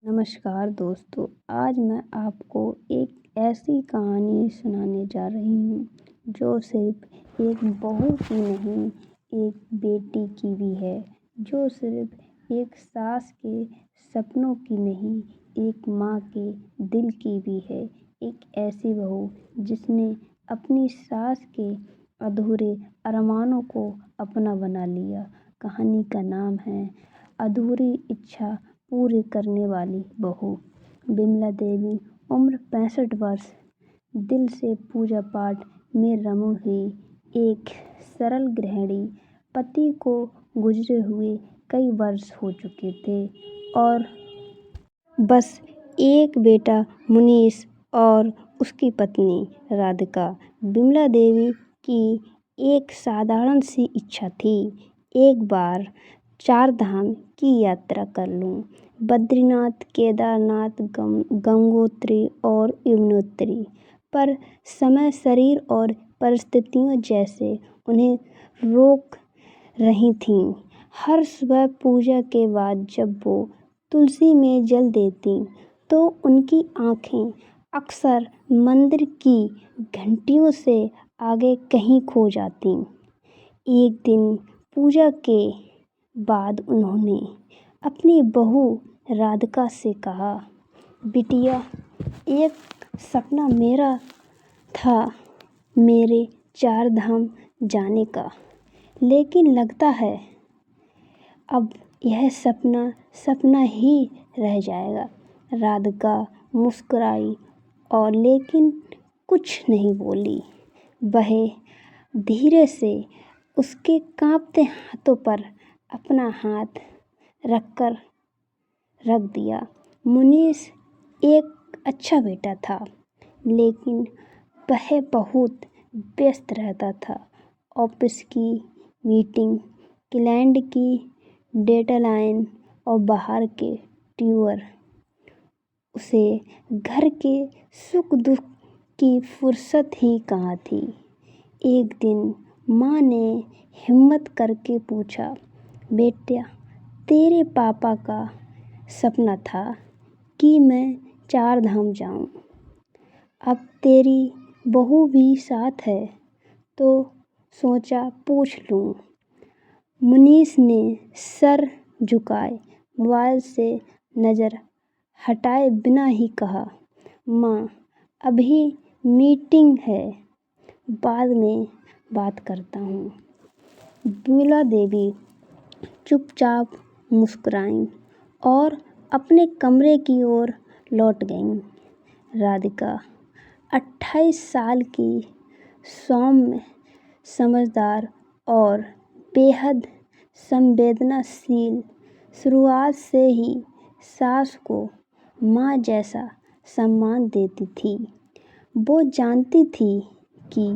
नमस्कार दोस्तों, आज मैं आपको एक ऐसी कहानी सुनाने जा रही हूँ जो सिर्फ एक बहू की नहीं, एक बेटी की भी है। जो सिर्फ एक सास के सपनों की नहीं, एक माँ के दिल की भी है। एक ऐसी बहू जिसने अपनी सास के अधूरे अरमानों को अपना बना लिया। कहानी का नाम है अधूरी इच्छा पूरी करने वाली बहू। बिमला देवी, उम्र 65 वर्ष, दिल से पूजा पाठ में रमी हुई एक सरल गृहिणी। पति को गुजरे हुए कई वर्ष हो चुके थे और बस एक बेटा मुनीश और उसकी पत्नी राधिका। बिमला देवी की एक साधारण सी इच्छा थी, एक बार 4 धाम की यात्रा कर लूं। बद्रीनाथ, केदारनाथ, गंगोत्री और यमुनोत्री। पर समय, शरीर और परिस्थितियों जैसे उन्हें रोक रही थीं। हर सुबह पूजा के बाद जब वो तुलसी में जल देती तो उनकी आंखें अक्सर मंदिर की घंटियों से आगे कहीं खो जाती। एक दिन पूजा के बाद उन्होंने अपनी बहू राधिका से कहा, बिटिया, एक सपना मेरा था मेरे 4 धाम जाने का, लेकिन लगता है अब यह सपना ही रह जाएगा। राधिका मुस्कुराई और लेकिन कुछ नहीं बोली। वह धीरे से उसके कांपते हाथों पर अपना हाथ रख दिया। मुनीश एक अच्छा बेटा था, लेकिन वह बहुत व्यस्त रहता था। ऑफिस की मीटिंग, क्लाइंट की डेडलाइन और बाहर के टूर। उसे घर के सुख दुख की फुर्सत ही कहाँ थी। एक दिन माँ ने हिम्मत करके पूछा, बेटा, तेरे पापा का सपना था कि मैं 4 धाम जाऊं। अब तेरी बहू भी साथ है तो सोचा पूछ लूं। मुनीश ने सर झुकाए मोबाइल से नजर हटाए बिना ही कहा, माँ, अभी मीटिंग है, बाद में बात करता हूँ। बिमला देवी चुपचाप मुस्कुराईं और अपने कमरे की ओर लौट गईं। राधिका 28 साल की, सौम्य, समझदार और बेहद संवेदनशील, शुरुआत से ही सास को माँ जैसा सम्मान देती थी। वो जानती थी कि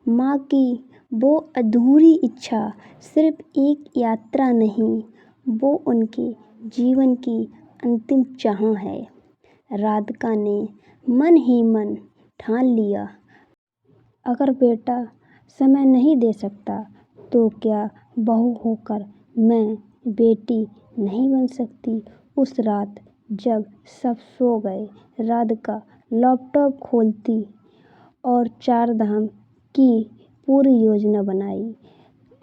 माँ की वो अधूरी इच्छा सिर्फ एक यात्रा नहीं, वो उनके जीवन की अंतिम चाह है। राधिका ने मन ही मन ठान लिया, अगर बेटा समय नहीं दे सकता तो क्या बहू होकर मैं बेटी नहीं बन सकती। उस रात जब सब सो गए, राधिका लैपटॉप खोलती और 4 धाम की पूरी योजना बनाई।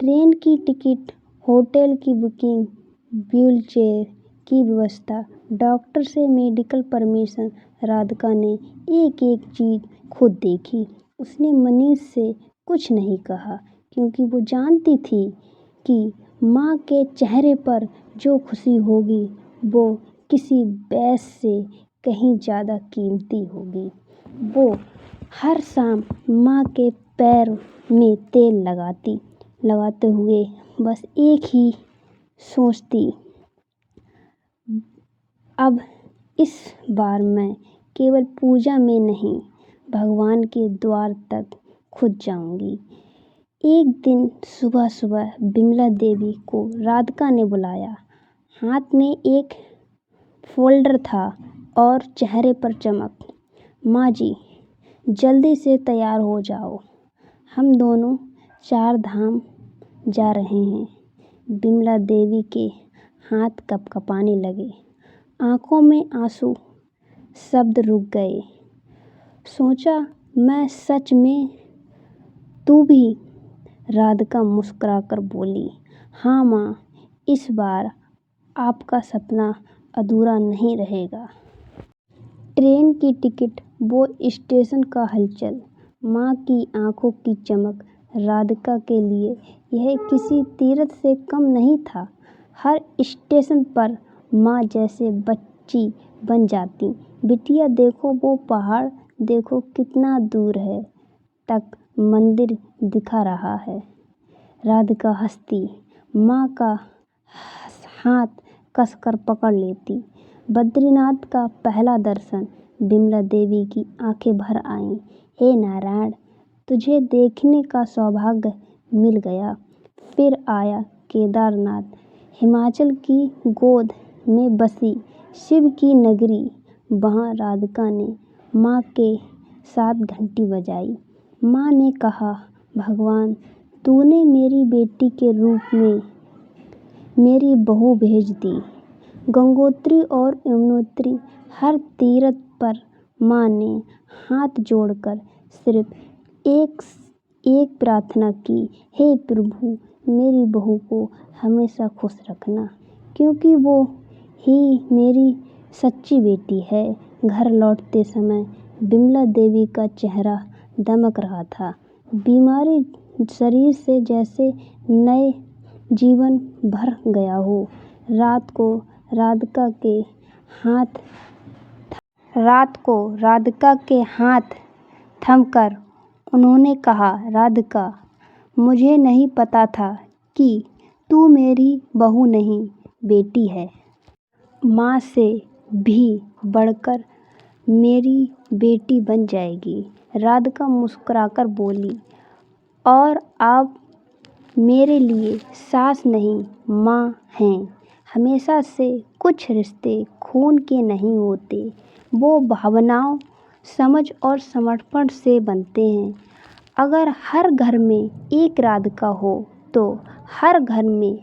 ट्रेन की टिकट, होटल की बुकिंग, व्हीलचेयर की व्यवस्था, डॉक्टर से मेडिकल परमिशन। राधिका ने एक एक चीज खुद देखी। उसने मनीष से कुछ नहीं कहा, क्योंकि वो जानती थी कि माँ के चेहरे पर जो खुशी होगी वो किसी वैश्य से कहीं ज़्यादा कीमती होगी। वो हर शाम माँ के पैर में तेल लगाते हुए बस एक ही सोचती, अब इस बार मैं केवल पूजा में नहीं, भगवान के द्वार तक खुद जाऊंगी। एक दिन सुबह बिमला देवी को राधिका ने बुलाया। हाथ में एक फोल्डर था और चेहरे पर चमक। माँ जी, जल्दी से तैयार हो जाओ, हम दोनों 4 धाम जा रहे हैं। बिमला देवी के हाथ कँपकँपाने लगे आंखों में आंसू, शब्द रुक गए। सोचा मैं सच में, तू भी? राधिका मुस्कुराकर बोली, हाँ माँ, इस बार आपका सपना अधूरा नहीं रहेगा। ट्रेन की टिकट, वो स्टेशन का हलचल, माँ की आंखों की चमक, राधिका के लिए यह किसी तीर्थ से कम नहीं था। हर स्टेशन पर माँ जैसे बच्ची बन जाती। बिटिया देखो वो पहाड़, देखो कितना दूर है, तक मंदिर दिखा रहा है। राधिका हंसती, माँ का हाथ कसकर पकड़ लेती। बद्रीनाथ का पहला दर्शन, विमला देवी की आंखें भर आईं। हे नारायण, तुझे देखने का सौभाग्य मिल गया। फिर आया केदारनाथ, हिमाचल की गोद में बसी शिव की नगरी। वहाँ राधिका ने माँ के साथ घंटी बजाई। माँ ने कहा, भगवान, तूने मेरी बेटी के रूप में मेरी बहू भेज दी। गंगोत्री और यमुनोत्री, हर तीर्थ पर माँ ने हाथ जोड़कर सिर्फ एक प्रार्थना की, हे प्रभु, मेरी बहू को हमेशा खुश रखना, क्योंकि वो ही मेरी सच्ची बेटी है। घर लौटते समय विमला देवी का चेहरा दमक रहा था। बीमारी शरीर से जैसे नए जीवन भर गया हो। रात को राधिका के हाथ थमकर उन्होंने कहा, राधिका, मुझे नहीं पता था कि तू मेरी बहू नहीं, बेटी है। माँ से भी बढ़कर मेरी बेटी बन जाएगी। राधिका मुस्कुराकर बोली, और आप मेरे लिए सास नहीं, माँ हैं। हमेशा से कुछ रिश्ते खून के नहीं होते, वो भावनाओं, समझ और समर्पण से बनते हैं। अगर हर घर में एक राधिका हो तो हर घर में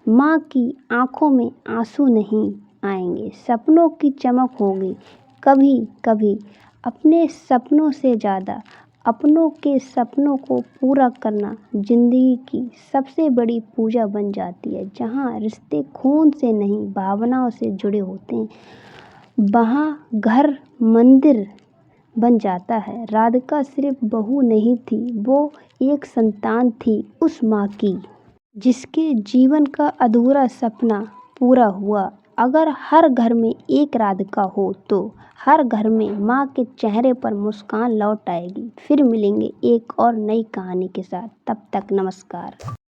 माँ की आंखों में आंसू नहीं आएंगे, सपनों की चमक होगी। कभी कभी अपने सपनों से ज़्यादा अपनों के सपनों को पूरा करना जिंदगी की सबसे बड़ी पूजा बन जाती है। जहाँ रिश्ते खून से नहीं, भावनाओं से जुड़े होते हैं, वहाँ घर मंदिर बन जाता है। राधिका सिर्फ बहू नहीं थी, वो एक संतान थी उस माँ की, जिसके जीवन का अधूरा सपना पूरा हुआ। अगर हर घर में एक राधिका हो तो हर घर में माँ के चेहरे पर मुस्कान लौट आएगी। फिर मिलेंगे एक और नई कहानी के साथ, तब तक नमस्कार।